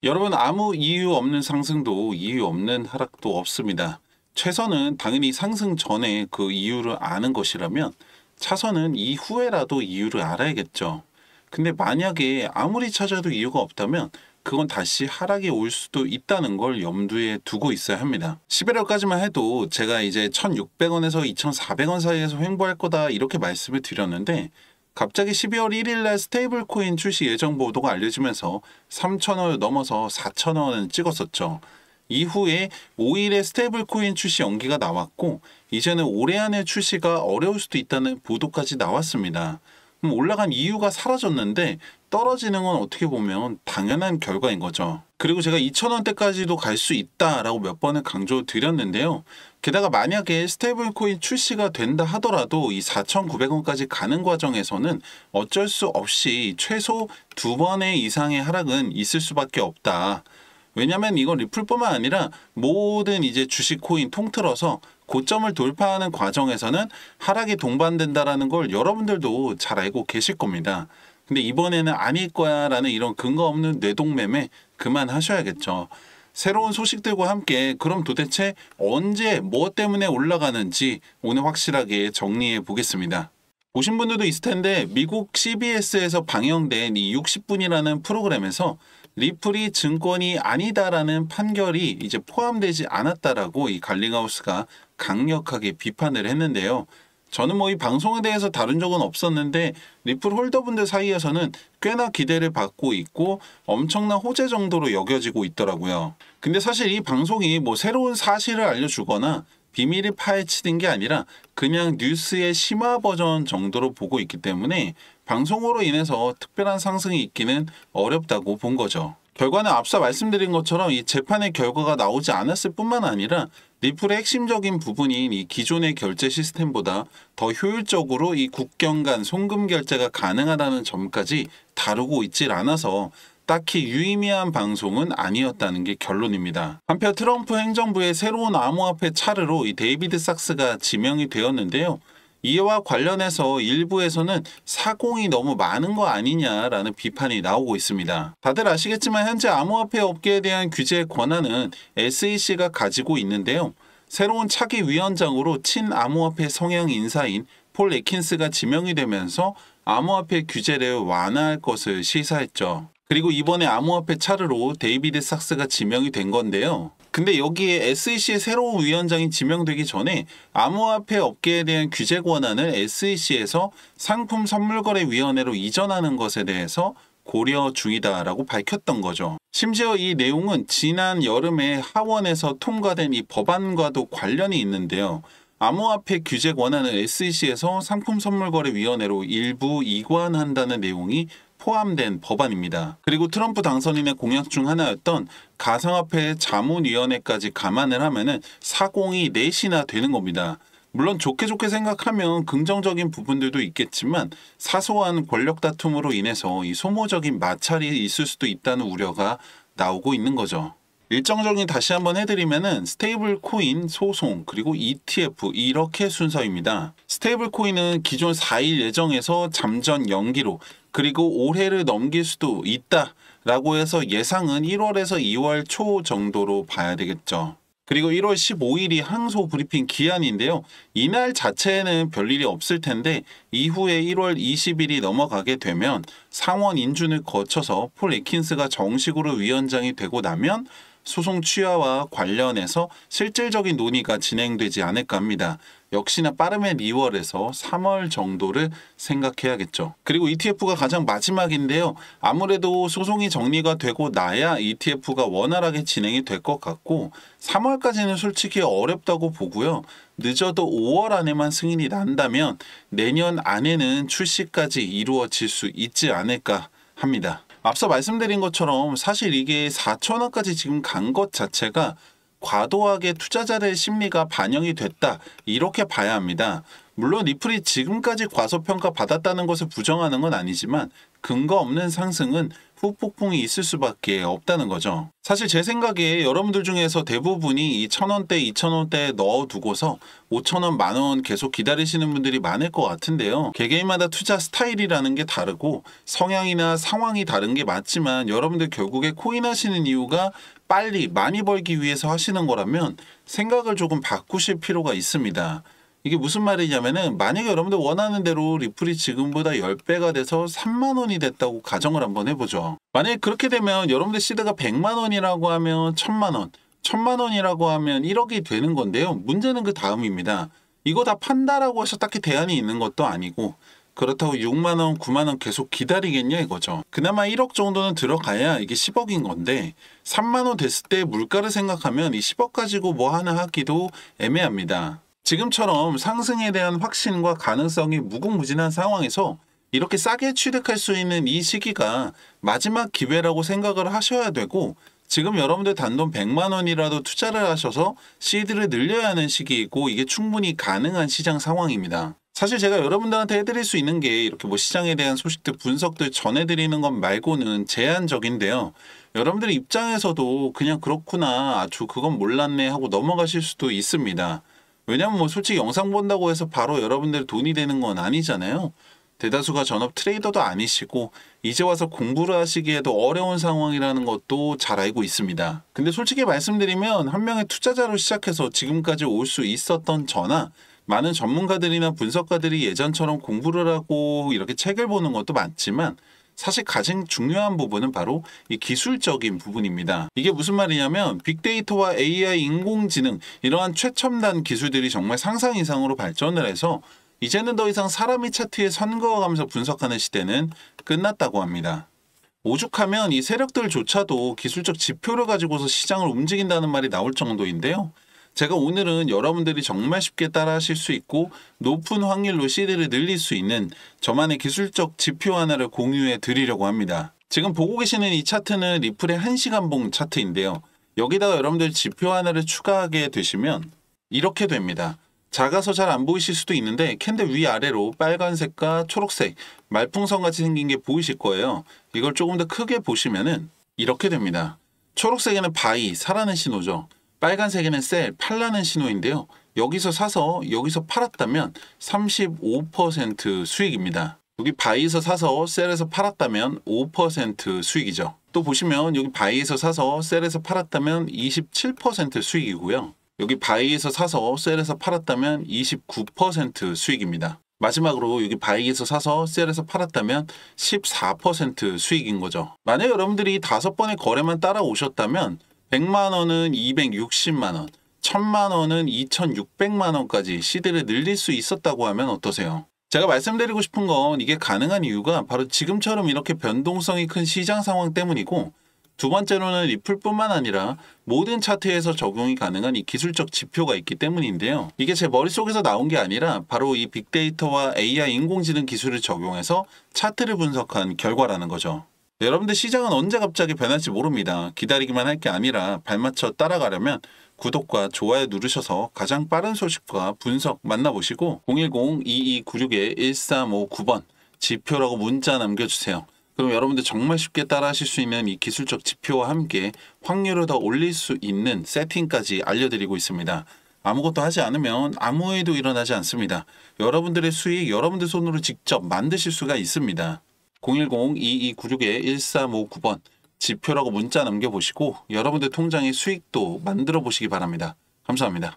여러분, 아무 이유 없는 상승도 이유 없는 하락도 없습니다. 최선은 당연히 상승 전에 그 이유를 아는 것이라면 차선은 이후에라도 이유를 알아야겠죠. 근데 만약에 아무리 찾아도 이유가 없다면 그건 다시 하락이 올 수도 있다는 걸 염두에 두고 있어야 합니다. 11월까지만 해도 제가 이제 1,600원에서 2,400원 사이에서 횡보할 거다 이렇게 말씀을 드렸는데, 갑자기 12월 1일 날 스테이블 코인 출시 예정 보도가 알려지면서 3,000원을 넘어서 4,000원을 찍었었죠. 이후에 5일에 스테이블 코인 출시 연기가 나왔고, 이제는 올해 안에 출시가 어려울 수도 있다는 보도까지 나왔습니다. 그럼 올라간 이유가 사라졌는데 떨어지는 건 어떻게 보면 당연한 결과인 거죠. 그리고 제가 2,000원대까지도 갈 수 있다라고 몇 번을 강조드렸는데요. 게다가 만약에 스테이블 코인 출시가 된다 하더라도 이 4,900원까지 가는 과정에서는 어쩔 수 없이 최소 2번의 이상의 하락은 있을 수밖에 없다. 왜냐면 이건 리플뿐만 아니라 모든 이제 주식 코인 통틀어서 고점을 돌파하는 과정에서는 하락이 동반된다라는 걸 여러분들도 잘 알고 계실 겁니다. 근데 이번에는 아닐 거야 라는 이런 근거 없는 뇌동매매 그만하셔야겠죠. 새로운 소식들과 함께 그럼 도대체 언제 뭐 때문에 올라가는지 오늘 확실하게 정리해 보겠습니다. 보신 분들도 있을 텐데 미국 CBS에서 방영된 이 60분이라는 프로그램에서 리플이 증권이 아니다라는 판결이 이제 포함되지 않았다라고 이 갈링하우스가 강력하게 비판을 했는데요. 저는 뭐 이 방송에 대해서 다룬 적은 없었는데 리플 홀더분들 사이에서는 꽤나 기대를 받고 있고 엄청난 호재 정도로 여겨지고 있더라고요. 근데 사실 이 방송이 뭐 새로운 사실을 알려주거나 비밀이 파헤치는 게 아니라 그냥 뉴스의 심화 버전 정도로 보고 있기 때문에 방송으로 인해서 특별한 상승이 있기는 어렵다고 본 거죠. 결과는 앞서 말씀드린 것처럼 이 재판의 결과가 나오지 않았을 뿐만 아니라 리플의 핵심적인 부분인 이 기존의 결제 시스템보다 더 효율적으로 이 국경 간 송금 결제가 가능하다는 점까지 다루고 있질 않아서 딱히 유의미한 방송은 아니었다는 게 결론입니다. 한편 트럼프 행정부의 새로운 암호화폐 차르로 이 데이비드 sak스가 지명이 되었는데요. 이와 관련해서 일부에서는 사공이 너무 많은 거 아니냐라는 비판이 나오고 있습니다. 다들 아시겠지만 현재 암호화폐 업계에 대한 규제 권한은 SEC가 가지고 있는데요. 새로운 차기 위원장으로 친암호화폐 성향 인사인 폴 애킨스가 지명이 되면서 암호화폐 규제를 완화할 것을 시사했죠. 그리고 이번에 암호화폐 차르로 데이비드 sak스가 지명이 된 건데요. 근데 여기에 SEC의 새로운 위원장이 지명되기 전에 암호화폐 업계에 대한 규제 권한을 SEC에서 상품선물거래위원회로 이전하는 것에 대해서 고려 중이다라고 밝혔던 거죠. 심지어 이 내용은 지난 여름에 하원에서 통과된 이 법안과도 관련이 있는데요. 암호화폐 규제 권한을 SEC에서 상품선물거래위원회로 일부 이관한다는 내용이 포함된 법안입니다. 그리고 트럼프 당선인의 공약 중 하나였던 가상화폐 자문위원회까지 감안을 하면은 사공이 넷이나 되는 겁니다. 물론 좋게 생각하면 긍정적인 부분들도 있겠지만 사소한 권력 다툼으로 인해서 이 소모적인 마찰이 있을 수도 있다는 우려가 나오고 있는 거죠. 일정 정리 다시 한번 해드리면은 스테이블 코인, 소송, 그리고 ETF 이렇게 순서입니다. 스테이블 코인은 기존 4일 예정에서 잠전 연기로 그리고 올해를 넘길 수도 있다라고 해서 예상은 1월에서 2월 초 정도로 봐야 되겠죠. 그리고 1월 15일이 항소 브리핑 기한인데요. 이날 자체에는 별일이 없을 텐데 이후에 1월 20일이 넘어가게 되면 상원 인준을 거쳐서 폴 애킨스가 정식으로 위원장이 되고 나면 소송 취하와 관련해서 실질적인 논의가 진행되지 않을까 합니다. 역시나 빠르면 2월에서 3월 정도를 생각해야겠죠. 그리고 ETF가 가장 마지막인데요. 아무래도 소송이 정리가 되고 나야 ETF가 원활하게 진행이 될 것 같고 3월까지는 솔직히 어렵다고 보고요. 늦어도 5월 안에만 승인이 난다면 내년 안에는 출시까지 이루어질 수 있지 않을까 합니다. 앞서 말씀드린 것처럼 사실 이게 4,000원까지 지금 간 것 자체가 과도하게 투자자들의 심리가 반영이 됐다 이렇게 봐야 합니다. 물론 리플이 지금까지 과소평가 받았다는 것을 부정하는 건 아니지만 근거 없는 상승은 후폭풍이 있을 수밖에 없다는 거죠. 사실 제 생각에 여러분들 중에서 대부분이 이 1,000원대, 2,000원대에 넣어두고서 5,000원, 만원 계속 기다리시는 분들이 많을 것 같은데요. 개개인마다 투자 스타일이라는 게 다르고 성향이나 상황이 다른 게 맞지만 여러분들 결국에 코인 하시는 이유가 빨리 많이 벌기 위해서 하시는 거라면 생각을 조금 바꾸실 필요가 있습니다. 이게 무슨 말이냐면은 만약에 여러분들 원하는 대로 리플이 지금보다 10배가 돼서 3만 원이 됐다고 가정을 한번 해보죠. 만약에 그렇게 되면 여러분들 시드가 100만 원이라고 하면 1000만 원, 1000만 원이라고 하면 1억이 되는 건데요. 문제는 그 다음입니다. 이거 다 판다라고 해서 딱히 대안이 있는 것도 아니고 그렇다고 6만 원, 9만 원 계속 기다리겠냐 이거죠. 그나마 1억 정도는 들어가야 이게 10억인 건데 3만 원 됐을 때 물가를 생각하면 이 10억 가지고 뭐 하나 하기도 애매합니다. 지금처럼 상승에 대한 확신과 가능성이 무궁무진한 상황에서 이렇게 싸게 취득할 수 있는 이 시기가 마지막 기회라고 생각을 하셔야 되고 지금 여러분들 단돈 100만 원이라도 투자를 하셔서 시드를 늘려야 하는 시기이고 이게 충분히 가능한 시장 상황입니다. 사실 제가 여러분들한테 해드릴 수 있는 게 이렇게 뭐 시장에 대한 소식들 분석들 전해드리는 것 말고는 제한적인데요. 여러분들 입장에서도 그냥 그렇구나 아주 그건 몰랐네 하고 넘어가실 수도 있습니다. 왜냐면 뭐 솔직히 영상 본다고 해서 바로 여러분들 돈이 되는 건 아니잖아요. 대다수가 전업 트레이더도 아니시고 이제 와서 공부를 하시기에도 어려운 상황이라는 것도 잘 알고 있습니다. 근데 솔직히 말씀드리면 한 명의 투자자로 시작해서 지금까지 올 수 있었던 저나 많은 전문가들이나 분석가들이 예전처럼 공부를 하고 이렇게 책을 보는 것도 많지만 사실 가장 중요한 부분은 바로 이 기술적인 부분입니다. 이게 무슨 말이냐면 빅데이터와 AI, 인공지능 이러한 최첨단 기술들이 정말 상상 이상으로 발전을 해서 이제는 더 이상 사람이 차트에 선 그어가면서 분석하는 시대는 끝났다고 합니다. 오죽하면 이 세력들조차도 기술적 지표를 가지고서 시장을 움직인다는 말이 나올 정도인데요. 제가 오늘은 여러분들이 정말 쉽게 따라하실 수 있고 높은 확률로 시드를 늘릴 수 있는 저만의 기술적 지표 하나를 공유해 드리려고 합니다. 지금 보고 계시는 이 차트는 리플의 1시간봉 차트인데요. 여기다가 여러분들 지표 하나를 추가하게 되시면 이렇게 됩니다. 작아서 잘 안 보이실 수도 있는데 캔들 위아래로 빨간색과 초록색 말풍선 같이 생긴 게 보이실 거예요. 이걸 조금 더 크게 보시면은 이렇게 됩니다. 초록색에는 바이, 사라는 신호죠. 빨간색에는 셀, 팔라는 신호인데요. 여기서 사서 여기서 팔았다면 35% 수익입니다. 여기 바이에서 사서 셀에서 팔았다면 5% 수익이죠. 또 보시면 여기 바이에서 사서 셀에서 팔았다면 27% 수익이고요. 여기 바이에서 사서 셀에서 팔았다면 29% 수익입니다. 마지막으로 여기 바이에서 사서 셀에서 팔았다면 14% 수익인 거죠. 만약 여러분들이 5번의 거래만 따라오셨다면 100만 원은 260만 원, 1000만 원은 2600만 원까지 시드를 늘릴 수 있었다고 하면 어떠세요? 제가 말씀드리고 싶은 건 이게 가능한 이유가 바로 지금처럼 이렇게 변동성이 큰 시장 상황 때문이고 두 번째로는 리플뿐만 아니라 모든 차트에서 적용이 가능한 이 기술적 지표가 있기 때문인데요. 이게 제 머릿속에서 나온 게 아니라 바로 이 빅데이터와 AI 인공지능 기술을 적용해서 차트를 분석한 결과라는 거죠. 여러분들 시장은 언제 갑자기 변할지 모릅니다. 기다리기만 할 게 아니라 발맞춰 따라가려면 구독과 좋아요 누르셔서 가장 빠른 소식과 분석 만나보시고 010-2296-1359번 지표라고 문자 남겨주세요. 그럼 여러분들 정말 쉽게 따라하실 수 있는 이 기술적 지표와 함께 확률을 더 올릴 수 있는 세팅까지 알려드리고 있습니다. 아무것도 하지 않으면 아무 일도 일어나지 않습니다. 여러분들의 수익 여러분들 손으로 직접 만드실 수가 있습니다. 010-2296-1359번 지표라고 문자 남겨보시고 여러분들 통장의 수익도 만들어 보시기 바랍니다. 감사합니다.